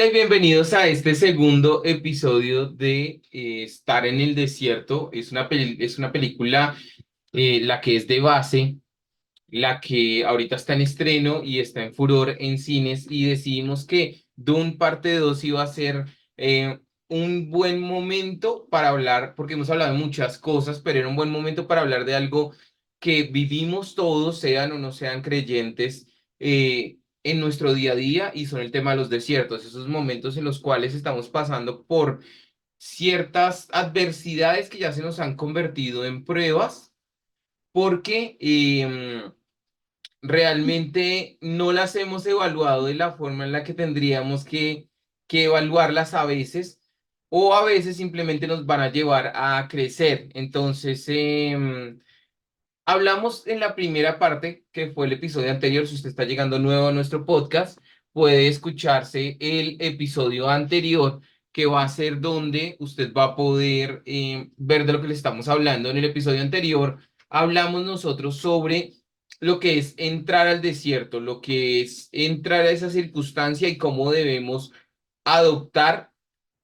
Hola y bienvenidos a este segundo episodio de Estar en el Desierto. Es una película, la que es de base, la que ahorita está en estreno y está en furor en cines, y decidimos que Dune parte 2 iba a ser un buen momento para hablar, porque hemos hablado de muchas cosas, pero era un buen momento para hablar de algo que vivimos todos, sean o no sean creyentes, en nuestro día a día, y son el tema de los desiertos, esos momentos en los cuales estamos pasando por ciertas adversidades que ya se nos han convertido en pruebas, porque realmente no las hemos evaluado de la forma en la que tendríamos que evaluarlas a veces, o a veces simplemente nos van a llevar a crecer. Entonces, hablamos en la primera parte, que fue el episodio anterior. Si usted está llegando nuevo a nuestro podcast, puede escucharse el episodio anterior, que va a ser donde usted va a poder ver de lo que le estamos hablando. En el episodio anterior hablamos nosotros sobre lo que es entrar al desierto, lo que es entrar a esa circunstancia y cómo debemos adoptar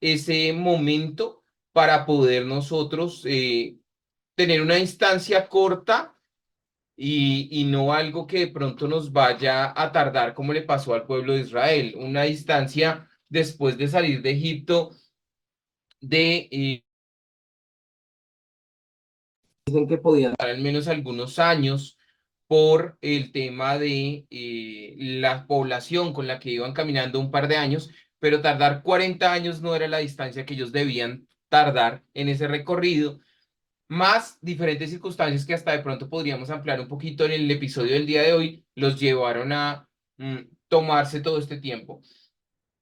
ese momento para poder nosotros tener una instancia corta, y no algo que de pronto nos vaya a tardar, como le pasó al pueblo de Israel, una distancia después de salir de Egipto de, dicen que podían dar al menos algunos años por el tema de la población con la que iban caminando, un par de años, pero tardar 40 años no era la distancia que ellos debían tardar en ese recorrido, más diferentes circunstancias que hasta de pronto podríamos ampliar un poquito en el episodio del día de hoy, los llevaron a tomarse todo este tiempo.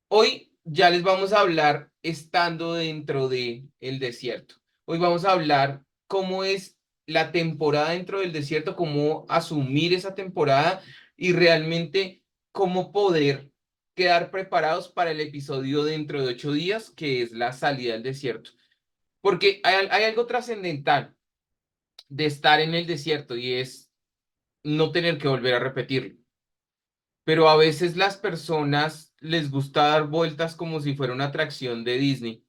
Hoy ya les vamos a hablar estando dentro de el desierto. Hoy vamos a hablar cómo es la temporada dentro del desierto, cómo asumir esa temporada y realmente cómo poder quedar preparados para el episodio dentro de 8 días, que es la salida del desierto. Porque hay algo trascendental de estar en el desierto, y es no tener que volver a repetirlo. Pero a veces las personas les gusta dar vueltas como si fuera una atracción de Disney.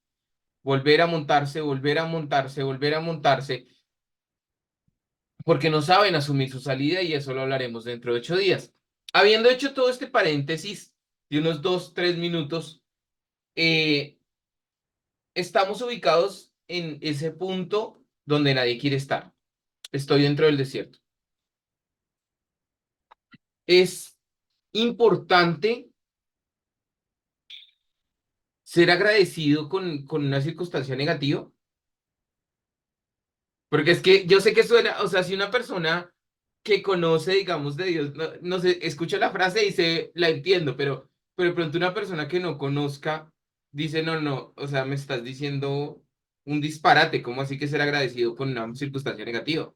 Volver a montarse, volver a montarse, volver a montarse, porque no saben asumir su salida, y eso lo hablaremos dentro de 8 días. Habiendo hecho todo este paréntesis de unos 2, 3 minutos, eh, estamos ubicados en ese punto donde nadie quiere estar. Estoy dentro del desierto. Es importante ser agradecido con una circunstancia negativa, porque es que yo sé que suena, o sea, si una persona que conoce, digamos, de Dios, no sé, escucha la frase y dice, la entiendo, pero de pronto una persona que no conozca dice, no, no, o sea, me estás diciendo un disparate. ¿Cómo así que ser agradecido con una circunstancia negativa?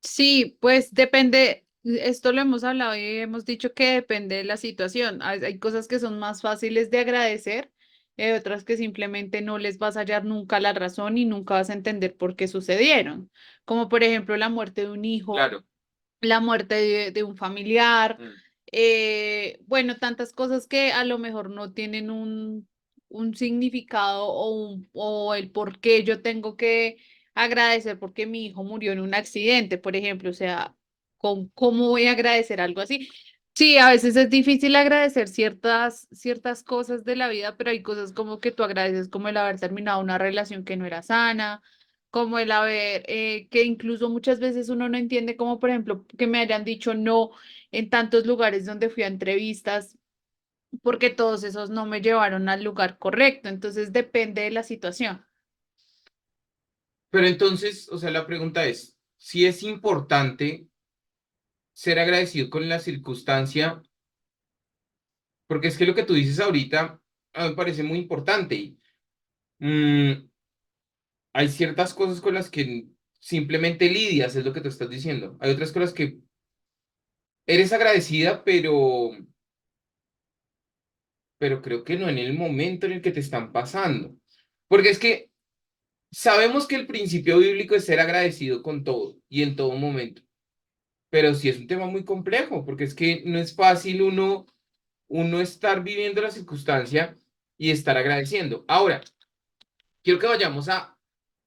Sí, pues depende, esto lo hemos hablado y hemos dicho que depende de la situación. Hay cosas que son más fáciles de agradecer, otras que simplemente no les vas a hallar nunca la razón y nunca vas a entender por qué sucedieron, como por ejemplo la muerte de un hijo, Claro. la muerte de un familiar, Mm. bueno, tantas cosas que a lo mejor no tienen un significado o el por qué yo tengo que agradecer porque mi hijo murió en un accidente, por ejemplo, o sea, ¿cómo voy a agradecer algo así? Sí, a veces es difícil agradecer ciertas cosas de la vida, pero hay cosas como que tú agradeces, como el haber terminado una relación que no era sana, como el haber, que incluso muchas veces uno no entiende, como por ejemplo que me hayan dicho no en tantos lugares donde fui a entrevistas, porque todos esos no me llevaron al lugar correcto, entonces depende de la situación. Pero entonces, o sea, la pregunta es, si es importante ser agradecido con la circunstancia, porque es que lo que tú dices ahorita a mí me parece muy importante. Mm, Hay ciertas cosas con las que simplemente lidias, es lo que te estás diciendo. Hay otras cosas que eres agradecida, pero creo que no en el momento en el que te están pasando. Porque es que sabemos que el principio bíblico es ser agradecido con todo y en todo momento. Pero sí es un tema muy complejo, porque es que no es fácil uno. uno estar viviendo la circunstancia y estar agradeciendo. Ahora, quiero que vayamos a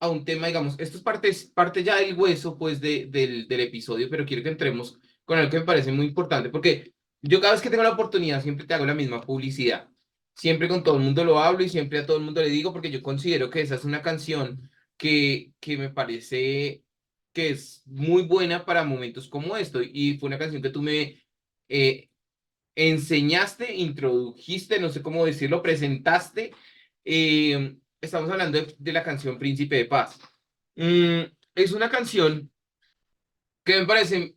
un tema, digamos, esto es parte ya del hueso, pues, del episodio, pero quiero que entremos con algo que me parece muy importante, porque yo cada vez que tengo la oportunidad siempre te hago la misma publicidad. Siempre con todo el mundo lo hablo y siempre a todo el mundo le digo, porque yo considero que esa es una canción que me parece que es muy buena para momentos como esto. Y fue una canción que tú me eh, enseñaste, introdujiste, no sé cómo decirlo, presentaste. Estamos hablando de la canción Príncipe de Paz. Mm, es una canción que me parece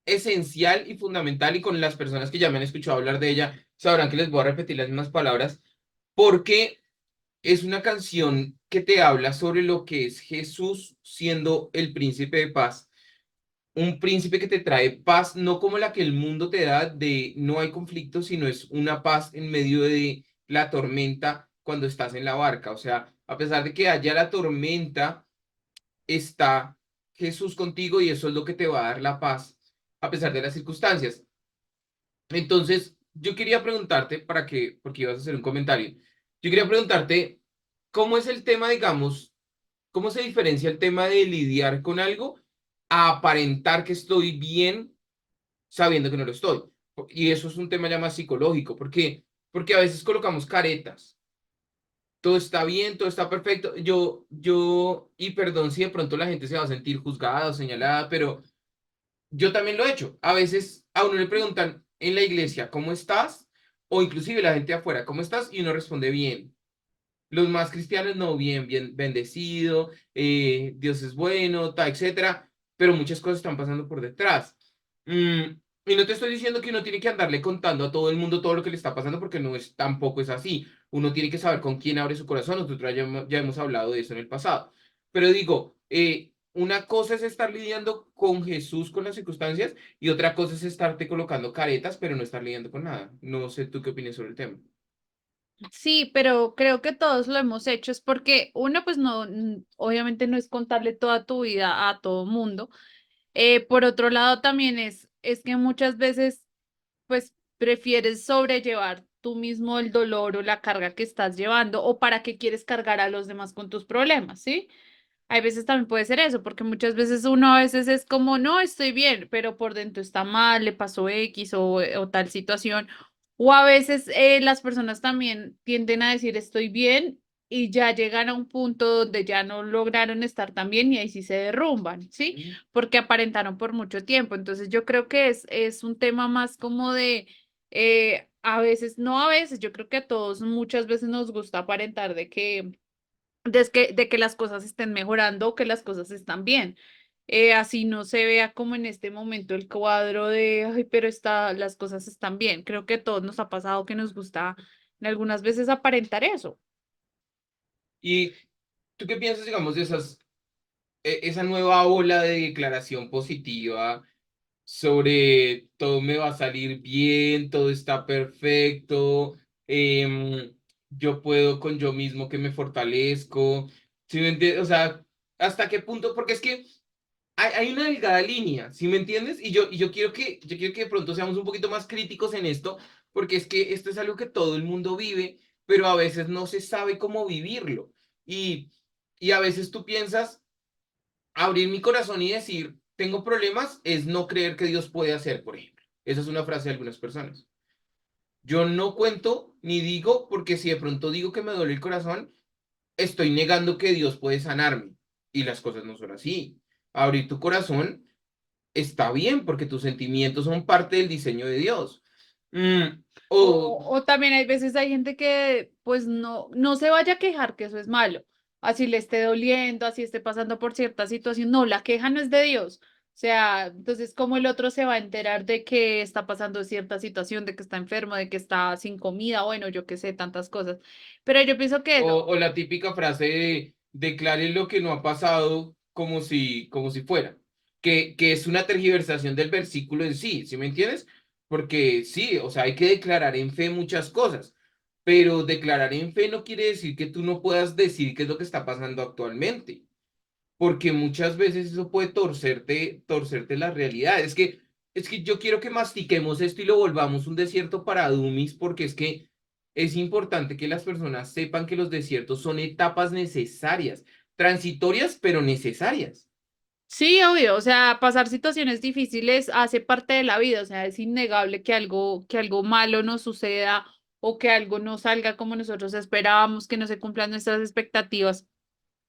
esencial y fundamental y con las personas que ya me han escuchado hablar de ella sabrán que les voy a repetir las mismas palabras porque es una canción que te habla sobre lo que es Jesús siendo el príncipe de paz, un príncipe que te trae paz, no como la que el mundo te da de no hay conflicto, sino es una paz en medio de la tormenta cuando estás en la barca. O sea, a pesar de que haya la tormenta, está Jesús contigo y eso es lo que te va a dar la paz a pesar de las circunstancias. Entonces, yo quería preguntarte, porque ibas a hacer un comentario, yo quería preguntarte, ¿cómo es el tema, digamos, cómo se diferencia el tema de lidiar con algo a aparentar que estoy bien sabiendo que no lo estoy? Y eso es un tema ya más psicológico, porque a veces colocamos caretas. Todo está bien, todo está perfecto. Y perdón si de pronto la gente se va a sentir juzgada o señalada, pero yo también lo he hecho. A veces a uno le preguntan en la iglesia, ¿cómo estás? O inclusive la gente afuera, ¿cómo estás? Y uno responde bien. Los más cristianos no, bien, bien bendecido, Dios es bueno, ta, etcétera, pero muchas cosas están pasando por detrás. Y no te estoy diciendo que uno tiene que andarle contando a todo el mundo todo lo que le está pasando, porque no es, tampoco es así. Uno tiene que saber con quién abre su corazón. Nosotros ya hemos hablado de eso en el pasado. Pero digo, una cosa es estar lidiando con Jesús, con las circunstancias, y otra cosa es estarte colocando caretas, pero no estar lidiando con nada. No sé tú qué opinas sobre el tema. Sí, pero creo que todos lo hemos hecho, es porque uno, pues no, obviamente no es contarle toda tu vida a todo mundo. Por otro lado, también es que muchas veces, pues prefieres sobrellevar tú mismo el dolor o la carga que estás llevando, o para qué quieres cargar a los demás con tus problemas, ¿sí? Hay veces también puede ser eso, porque muchas veces uno a veces es como, no, estoy bien, pero por dentro está mal, le pasó X o tal situación. O a veces las personas también tienden a decir estoy bien y ya llegan a un punto donde ya no lograron estar tan bien y ahí sí se derrumban, ¿sí? Porque aparentaron por mucho tiempo. Entonces yo creo que es un tema más como de, a veces, no a veces, yo creo que a todos muchas veces nos gusta aparentar de que las cosas estén mejorando o que las cosas están bien. Así no se vea como en este momento el cuadro de, ay, pero las cosas están bien. Creo que a todos nos ha pasado que nos gusta en algunas veces aparentar eso. ¿Y tú qué piensas, digamos, de esa nueva ola de declaración positiva sobre todo me va a salir bien, todo está perfecto, yo puedo con yo mismo que me fortalezco? ¿Sí me entiendes? O sea, ¿hasta qué punto? Porque es que hay una delgada línea, ¿sí me entiendes? Y yo quiero que de pronto seamos un poquito más críticos en esto, porque es que esto es algo que todo el mundo vive, pero a veces no se sabe cómo vivirlo. Y, y a veces tú piensas, abrir mi corazón y decir, tengo problemas, es no creer que Dios puede hacer, por ejemplo. Esa es una frase de algunas personas. Yo no cuento ni digo, porque si de pronto digo que me duele el corazón, estoy negando que Dios puede sanarme. Y las cosas no son así. Abrir tu corazón está bien, porque tus sentimientos son parte del diseño de Dios. Mm, o, O también hay veces hay gente que pues no se vaya a quejar que eso es malo. Así le esté doliendo, así esté pasando por cierta situación. No, la queja no es de Dios. O sea, entonces, ¿cómo el otro se va a enterar de que está pasando cierta situación, de que está enfermo, de que está sin comida? Bueno, yo qué sé, tantas cosas. Pero yo pienso que o, eso, o la típica frase de declare lo que no ha pasado como si fuera, que es una tergiversación del versículo en sí, ¿sí me entiendes? Porque sí, o sea, hay que declarar en fe muchas cosas, pero declarar en fe no quiere decir que tú no puedas decir qué es lo que está pasando actualmente, porque muchas veces eso puede torcerte la realidad. Es que es que yo quiero que mastiquemos esto y lo volvamos un desierto para dummies, porque es que es importante que las personas sepan que los desiertos son etapas necesarias, transitorias, pero necesarias. Sí, obvio, o sea, pasar situaciones difíciles hace parte de la vida, o sea, es innegable que algo malo nos suceda o que algo no salga como nosotros esperábamos, que no se cumplan nuestras expectativas.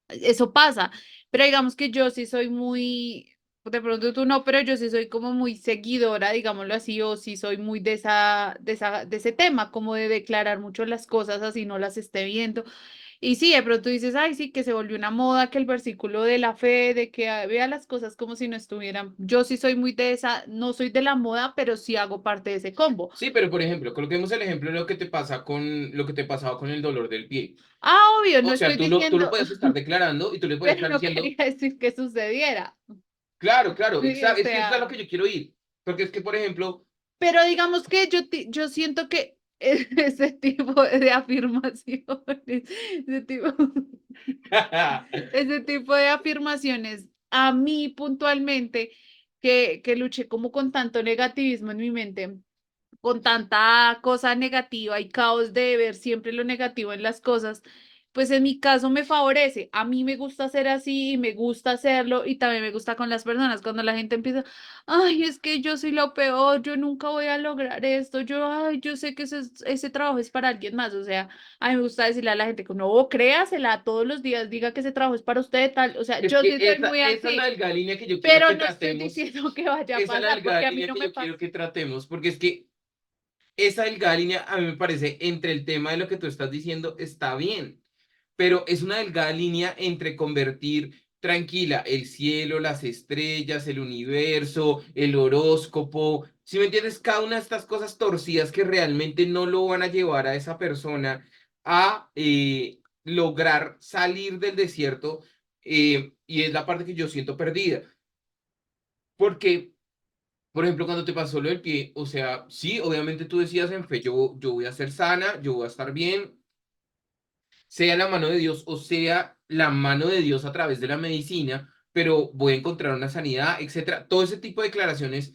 Eso pasa, pero digamos que yo sí soy muy, de pronto tú no, pero yo sí soy como muy seguidora, digámoslo así, o sí soy muy de ese tema, como de declarar mucho las cosas así no las esté viendo. Y sí, de pronto dices, ay, sí, que se volvió una moda, que el versículo de la fe, de que vea las cosas como si no estuvieran. Yo sí soy muy de esa, no soy de la moda, pero sí hago parte de ese combo. Sí, pero por ejemplo, coloquemos el ejemplo de lo que te pasa con lo que te pasaba con el dolor del pie. Ah, obvio, no O sea, estoy tú lo diciendo, puedes estar declarando y tú le puedes pero estar no diciendo, quería decir que sucediera. claro, claro, Sí, o es que es a lo sea. que yo quiero ir. Porque es que, por ejemplo, Pero digamos que yo siento que ese tipo de afirmaciones, ese tipo, ese tipo de afirmaciones, a mí puntualmente, que luché como con tanto negativismo en mi mente, con tanta cosa negativa y caos de ver siempre lo negativo en las cosas, pues en mi caso me favorece. A mí me gusta ser así y me gusta hacerlo y también me gusta con las personas. Cuando la gente empieza, ay, es que yo soy lo peor, yo nunca voy a lograr esto, yo, ay, yo sé que ese trabajo es para alguien más. O sea, a mí me gusta decirle a la gente que no, créasela todos los días, diga que ese trabajo es para usted, tal. O sea, es yo que sí soy muy esa es la así, delgada línea que yo quiero pero que no estoy tratemos. diciendo que vaya a Esa es la pasar delgada porque a mí línea no que me yo pasa. quiero que tratemos, porque es que esa delgada línea a mí me parece entre el tema de lo que tú estás diciendo está bien, pero es una delgada línea entre convertir tranquila el cielo, las estrellas, el universo, el horóscopo, si me entiendes, cada una de estas cosas torcidas que realmente no lo van a llevar a esa persona a lograr salir del desierto, y es la parte que yo siento perdida, porque por ejemplo, cuando te pasó lo del pie, o sea, sí, obviamente tú decías en fe, yo voy a ser sana, yo voy a estar bien, sea la mano de Dios o sea la mano de Dios a través de la medicina, pero voy a encontrar una sanidad, etcétera. Todo ese tipo de declaraciones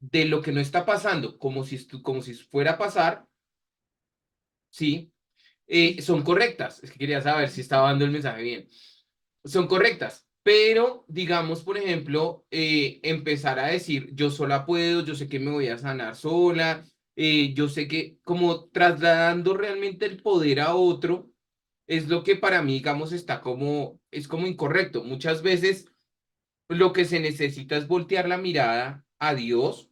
de lo que no está pasando, como si fuera a pasar, sí, son correctas. Es que quería saber si estaba dando el mensaje bien. Son correctas, pero digamos, por ejemplo, empezar a decir, yo sola puedo, yo sé que me voy a sanar sola, yo sé que como trasladando realmente el poder a otro, es lo que para mí, digamos, está como, es como incorrecto. Muchas veces lo que se necesita es voltear la mirada a Dios,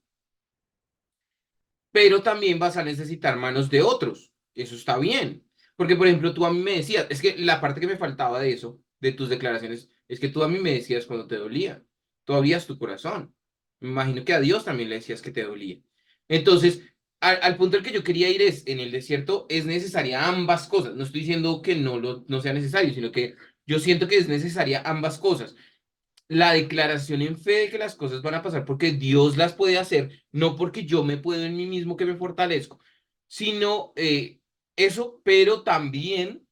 pero también vas a necesitar manos de otros. Eso está bien. Porque, por ejemplo, tú a mí me decías, es que la parte que me faltaba de eso, de tus declaraciones, es que tú a mí me decías cuando te dolía. Tú abrías tu corazón. Me imagino que a Dios también le decías que te dolía. Entonces, al punto al que yo quería ir es, en el desierto es necesaria ambas cosas. No estoy diciendo que no sea necesario, sino que yo siento que es necesaria ambas cosas, la declaración en fe de que las cosas van a pasar porque Dios las puede hacer, no porque yo me puedo en mí mismo que me fortalezco, sino eso, pero también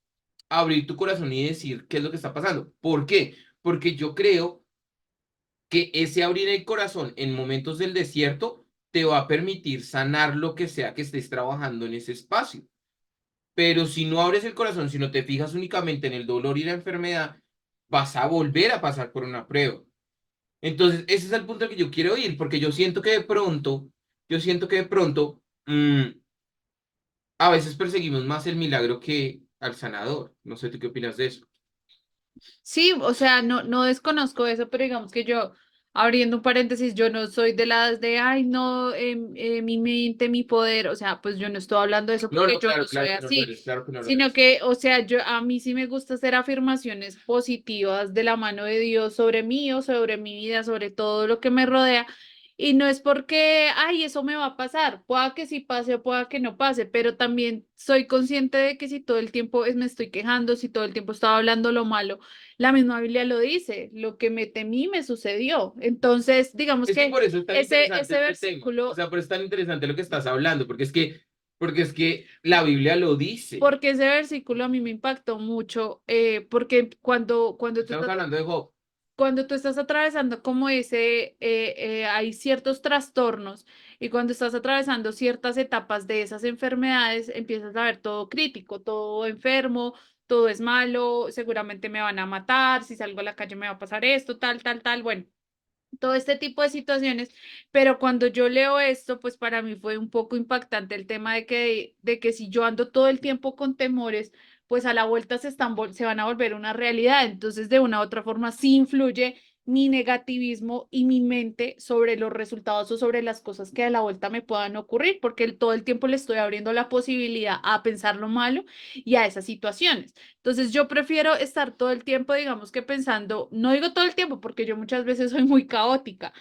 abrir tu corazón y decir qué es lo que está pasando. ¿Por qué? Porque yo creo que ese abrir el corazón en momentos del desierto te va a permitir sanar lo que sea que estés trabajando en ese espacio. Pero si no abres el corazón, si no te fijas únicamente en el dolor y la enfermedad, vas a volver a pasar por una prueba. Entonces, ese es el punto al que yo quiero ir, porque yo siento que de pronto, a veces perseguimos más el milagro que al sanador. No sé, ¿tú qué opinas de eso? Sí, o sea, no desconozco eso, pero digamos que yo, abriendo un paréntesis, yo no soy de las de, ay, no, mi mente, mi poder, o sea, pues yo no estoy hablando de eso No, porque no, yo no claro, soy claro que no lo así, eres, claro que no lo sino eres. que, o sea, yo, a mí sí me gusta hacer afirmaciones positivas de la mano de Dios sobre mí o sobre mi vida, sobre todo lo que me rodea. Y no es porque, ay, eso me va a pasar, pueda que sí pase o pueda que no pase, pero también soy consciente de que si todo el tiempo me estoy quejando, si todo el tiempo estaba hablando lo malo, la misma Biblia lo dice, lo que me temí me sucedió. Entonces, digamos Es que que por eso es tan interesante ese este tema. O versículo, sea, por eso es tan interesante lo que estás hablando, porque es que la Biblia lo dice. porque ese versículo a mí me impactó mucho, porque cuando tú Estamos estás hablando de Job. cuando tú estás atravesando como hay ciertos trastornos y cuando estás atravesando ciertas etapas de esas enfermedades, empiezas a ver todo crítico, todo enfermo, todo es malo, seguramente me van a matar, si salgo a la calle me va a pasar esto, tal, tal, tal, bueno, todo este tipo de situaciones, pero cuando yo leo esto, pues para mí fue un poco impactante el tema de que si yo ando todo el tiempo con temores, pues a la vuelta se van a volver una realidad. Entonces, de una u otra forma, sí influye mi negativismo y mi mente sobre los resultados o sobre las cosas que a la vuelta me puedan ocurrir, porque todo el tiempo le estoy abriendo la posibilidad a pensar lo malo y a esas situaciones. Entonces yo prefiero estar todo el tiempo, digamos que pensando, no digo todo el tiempo porque yo muchas veces soy muy caótica,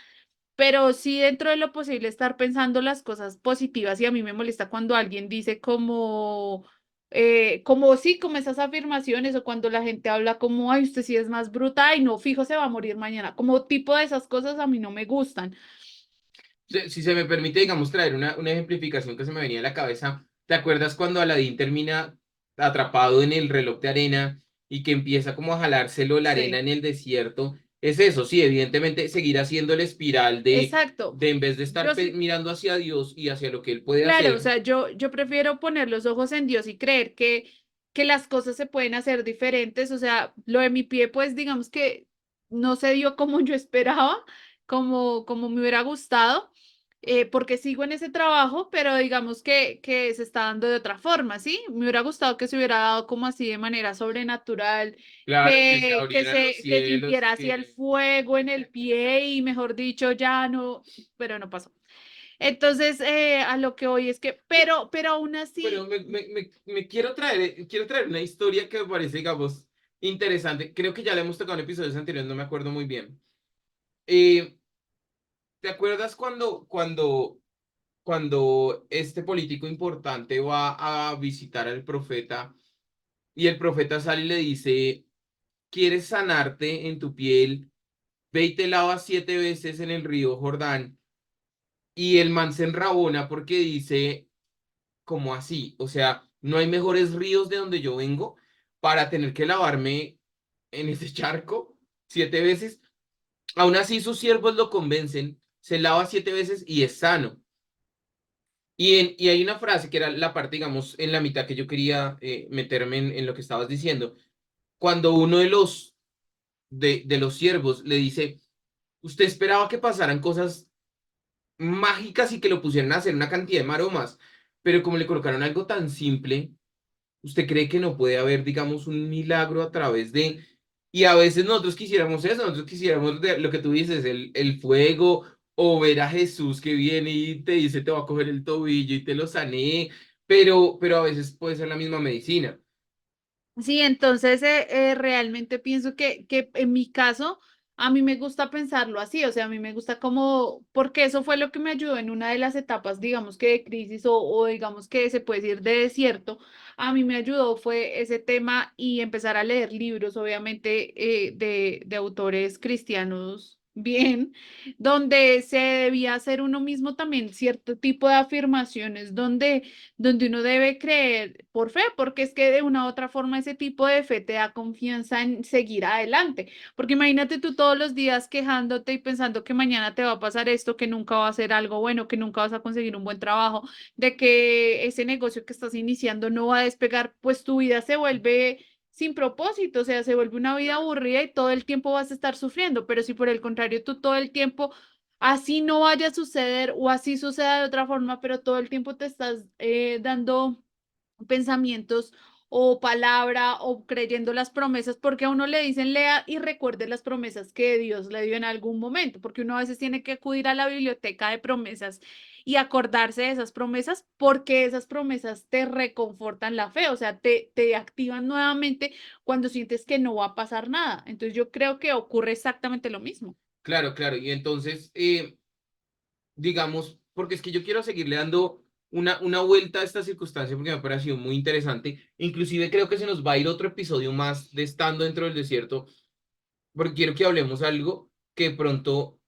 pero sí dentro de lo posible estar pensando las cosas positivas y a mí me molesta cuando alguien dice como sí, como esas afirmaciones o cuando la gente habla como, ay, usted sí es más bruta y no, fijo, se va a morir mañana, como tipo de esas cosas a mí no me gustan. Si se me permite, digamos, traer una ejemplificación que se me venía a la cabeza, ¿te acuerdas cuando Aladín termina atrapado en el reloj de arena y que empieza como a jalárselo la arena Sí, en el desierto? Es eso, sí, evidentemente seguir haciendo la espiral exacto. de en vez de Yo estar sí. mirando hacia Dios y hacia lo que Él puede Claro, o hacer. sea, yo prefiero poner los ojos en Dios y creer que las cosas se pueden hacer diferentes. O sea, lo de mi pie, pues digamos que no se dio como yo esperaba, como me hubiera gustado, porque sigo en ese trabajo, pero digamos que se está dando de otra forma, ¿sí? Me hubiera gustado que se hubiera dado como así de manera sobrenatural, Claro, que se que abrieran los que cielos, sintiera así el que... fuego en el pie y mejor dicho, ya no, pero no pasó. Entonces, a lo que hoy es que, pero aún Pero así, me quiero traer una historia que me parece, digamos, interesante. Creo que ya le hemos tocado en episodios anteriores, no me acuerdo muy bien. Eh, ¿Te acuerdas cuando este político importante va a visitar al profeta y el profeta sale y le dice, ¿quieres sanarte en tu piel? Ve y te lavas 7 veces en el río Jordán. Y el man se enrabona porque dice, ¿cómo así? O sea, no hay mejores ríos de donde yo vengo para tener que lavarme en ese charco 7 veces. Aún así sus siervos lo convencen, se lava 7 veces y es sano. Y hay una frase que era la parte, digamos, en la mitad que yo quería meterme en lo que estabas diciendo. Cuando uno de los siervos le dice, usted esperaba que pasaran cosas mágicas y que lo pusieran a hacer una cantidad de maromas, pero como le colocaron algo tan simple, ¿usted cree que no puede haber, digamos, un milagro a través de... Y a veces nosotros quisiéramos eso, nosotros quisiéramos lo que tú dices, el fuego, o ver a Jesús que viene y te dice, te va a coger el tobillo y te lo sané, pero a veces puede ser la misma medicina. sí, entonces realmente pienso que en mi caso, a mí me gusta pensarlo así, o sea, a mí me gusta como, porque eso fue lo que me ayudó en una de las etapas, digamos que de crisis o digamos que se puede decir de desierto, a mí me ayudó fue ese tema y empezar a leer libros, obviamente, de autores cristianos. Bien, donde se debía hacer uno mismo también cierto tipo de afirmaciones, donde uno debe creer por fe, porque es que de una u otra forma ese tipo de fe te da confianza en seguir adelante. Porque imagínate tú todos los días quejándote y pensando que mañana te va a pasar esto, que nunca va a ser algo bueno, que nunca vas a conseguir un buen trabajo, de que ese negocio que estás iniciando no va a despegar, pues tu vida se vuelve sin propósito, o sea, se vuelve una vida aburrida y todo el tiempo vas a estar sufriendo, pero si por el contrario tú todo el tiempo así no vaya a suceder o así suceda de otra forma, pero todo el tiempo te estás dando pensamientos o palabra o creyendo las promesas, porque a uno le dicen lea y recuerde las promesas que Dios le dio en algún momento, porque uno a veces tiene que acudir a la biblioteca de promesas y acordarse de esas promesas, porque esas promesas te reconfortan la fe, o sea, te activan nuevamente cuando sientes que no va a pasar nada. Entonces yo creo que ocurre exactamente lo mismo. Claro, claro. Y entonces, digamos, porque es que yo quiero seguirle dando una vuelta a esta circunstancia porque me ha parecido muy interesante. Inclusive creo que se nos va a ir otro episodio más de estando dentro del desierto, porque quiero que hablemos algo que de pronto,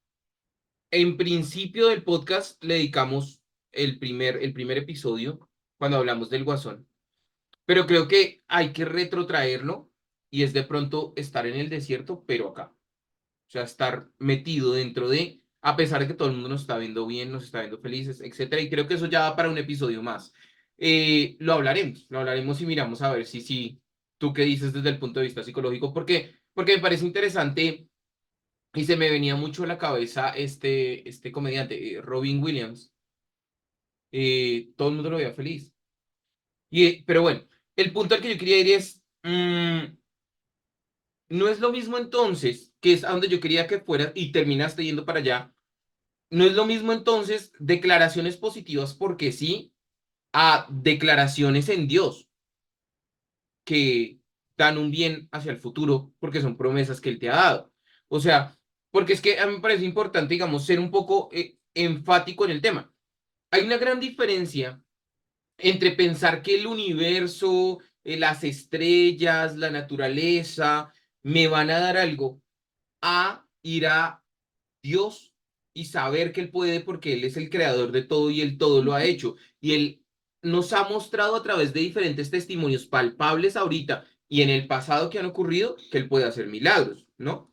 en principio del podcast, le dedicamos el primer episodio cuando hablamos del Guasón. Pero creo que hay que retrotraerlo y es de pronto estar en el desierto, pero acá. sea, estar metido dentro de, a pesar de que todo el mundo nos está viendo bien, nos está viendo felices, etcétera. Y creo que eso ya va para un episodio más. Lo hablaremos y miramos a ver si tú qué dices desde el punto de vista psicológico, porque me parece interesante y se me venía mucho a la cabeza este comediante, Robin Williams. Todo el mundo lo veía feliz. Pero bueno, el punto al que yo quería ir es, no es lo mismo entonces, que es a donde yo quería que fueras y terminaste yendo para allá, no es lo mismo entonces declaraciones positivas porque sí, a declaraciones en Dios que dan un bien hacia el futuro porque son promesas que Él te ha dado. O sea, porque es que a mí me parece importante, digamos, ser un poco enfático en el tema. Hay una gran diferencia entre pensar que el universo, las estrellas, la naturaleza me van a dar algo, a ir a Dios y saber que Él puede porque Él es el creador de todo y Él todo lo ha Ujú. hecho. Y Él nos ha mostrado a través de diferentes testimonios palpables ahorita y en el pasado que han ocurrido que Él puede hacer milagros, ¿no?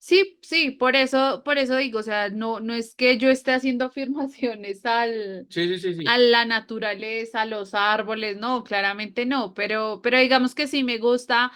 Sí, sí, por eso digo, o sea, no, no es que yo esté haciendo afirmaciones Sí, sí, sí, a sí. la naturaleza, a los árboles, no, claramente no, pero digamos que sí me gusta,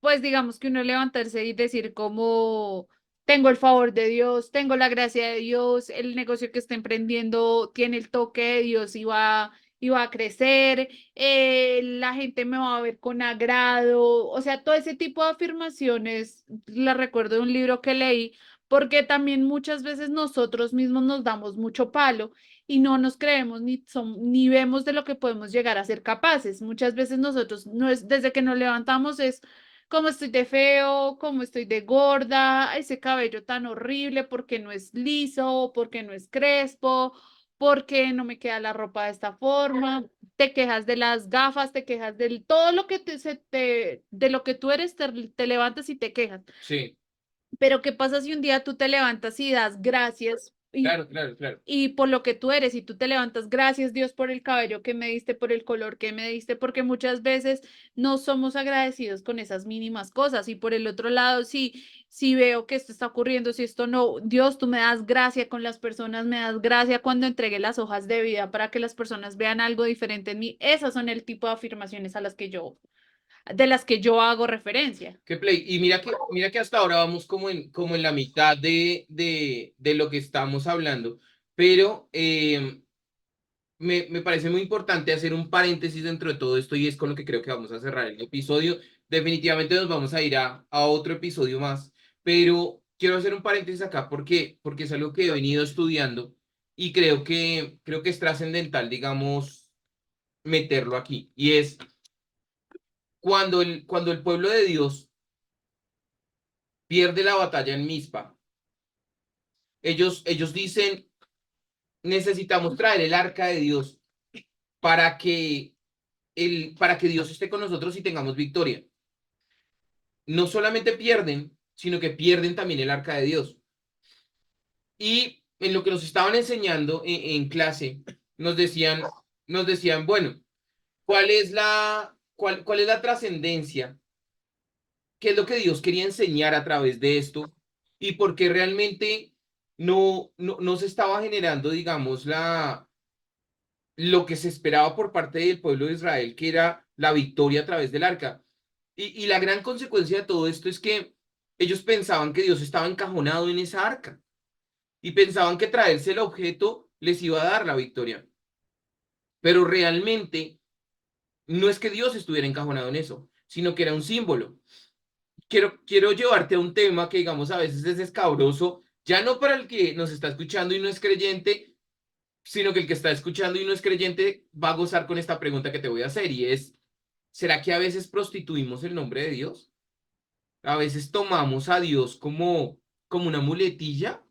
pues digamos que uno levantarse y decir como tengo el favor de Dios, tengo la gracia de Dios, el negocio que está emprendiendo tiene el toque de Dios y va a crecer, la gente me va a ver con agrado, o sea, todo ese tipo de afirmaciones las recuerdo de un libro que leí, porque también muchas veces nosotros mismos nos damos mucho palo y no nos creemos ni vemos de lo que podemos llegar a ser capaces. Muchas veces nosotros, no es, desde que nos levantamos es cómo estoy de feo, cómo estoy de gorda, ese cabello tan horrible, porque no es liso, porque no es crespo, porque no me queda la ropa de esta forma. Te quejas de las gafas, te quejas de todo lo que de lo que tú eres, te levantas y te quejas. Sí, Pero ¿qué pasa si un día tú te levantas y das gracias claro, claro, claro. y por lo que tú eres y tú te levantas, gracias Dios por el cabello que me diste, por el color que me diste, porque muchas veces no somos agradecidos con esas mínimas cosas y por el otro lado, si veo que esto está ocurriendo, si esto no, Dios, tú me das gracia con las personas, me das gracia cuando entregué las hojas de vida para que las personas vean algo diferente en mí. Esas son el tipo de afirmaciones de las que yo hago referencia. ¿Qué play? Y mira que hasta ahora vamos como en la mitad de lo que estamos hablando, pero me parece muy importante hacer un paréntesis dentro de todo esto y es con lo que creo que vamos a cerrar el episodio. Definitivamente nos vamos a ir a otro episodio más, pero quiero hacer un paréntesis acá porque es algo que he venido estudiando y creo que es trascendental, digamos, meterlo aquí. Y es cuando el pueblo de Dios pierde la batalla en Mizpa, ellos dicen, necesitamos traer el arca de Dios para que para que Dios esté con nosotros y tengamos victoria. No solamente pierden, sino que pierden también el arca de Dios. Y en lo que nos estaban enseñando en clase, nos decían, bueno, cuál es la trascendencia? ¿Qué es lo que Dios quería enseñar a través de esto? Y por qué realmente no se estaba generando, digamos, lo que se esperaba por parte del pueblo de Israel, que era la victoria a través del arca. Y la gran consecuencia de todo esto es que ellos pensaban que Dios estaba encajonado en esa arca y pensaban que traerse el objeto les iba a dar la victoria. Pero realmente no es que Dios estuviera encajonado en eso, sino que era un símbolo. Quiero llevarte a un tema que, digamos, a veces es escabroso, ya no para el que nos está escuchando y no es creyente, sino que el que está escuchando y no es creyente va a gozar con esta pregunta que te voy a hacer y es, ¿será que a veces prostituimos el nombre de Dios? A veces tomamos a Dios como una muletilla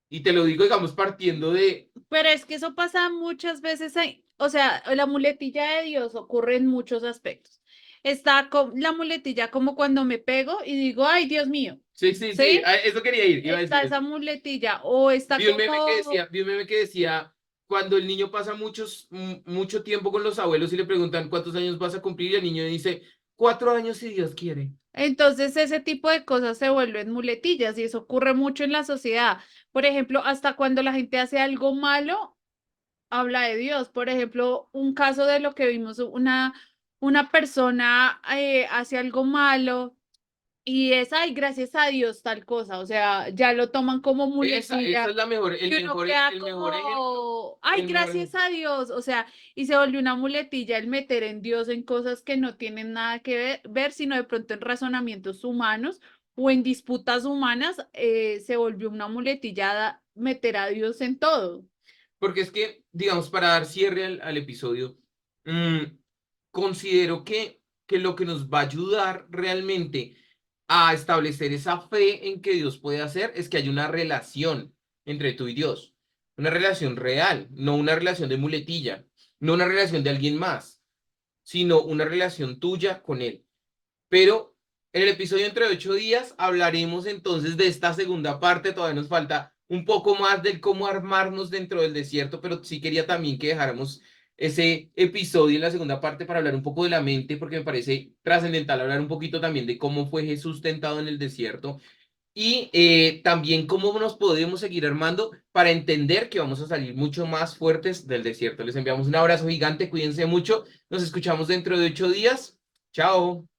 y te lo digo, digamos, partiendo de, Pero es que eso pasa muchas veces ahí. O sea, la muletilla de Dios ocurre en muchos aspectos. Está la muletilla como cuando me pego y digo, ay, Dios mío, sí, sí, sí, ¿sí? a eso quería ir, iba a decir Está eso. esa muletilla o está como, Vi un meme que decía, cuando el niño pasa mucho tiempo con los abuelos y le preguntan cuántos años vas a cumplir y el niño dice, 4 años si Dios quiere. Entonces ese tipo de cosas se vuelven muletillas y eso ocurre mucho en la sociedad. Por ejemplo, hasta cuando la gente hace algo malo, habla de Dios. Por ejemplo, un caso de lo que vimos, una persona hace algo malo y es, ay, gracias a Dios, tal cosa. O sea, ya lo toman como Esa muletilla es la mejor, y uno queda el mejor ejemplo, como, ay, el mejor gracias ejemplo. a Dios. O sea, y se volvió una muletilla el meter en Dios en cosas que no tienen nada que ver, sino de pronto en razonamientos humanos o en disputas humanas, se volvió una muletilla meter a Dios en todo. Porque es que, digamos, para dar cierre al episodio, mm, considero que lo que nos va a ayudar realmente a establecer esa fe en que Dios puede hacer es que haya una relación entre tú y Dios. Una relación real, no una relación de muletilla, no una relación de alguien más, sino una relación tuya con Él. Pero en el episodio entre 8 días hablaremos entonces de esta segunda parte. Todavía nos falta un poco más del cómo armarnos dentro del desierto, pero sí quería también que dejáramos ese episodio en la segunda parte para hablar un poco de la mente, porque me parece trascendental hablar un poquito también de cómo fue Jesús tentado en el desierto y también cómo nos podemos seguir armando para entender que vamos a salir mucho más fuertes del desierto. Les enviamos un abrazo gigante, cuídense mucho, nos escuchamos dentro de 8 días. Chao.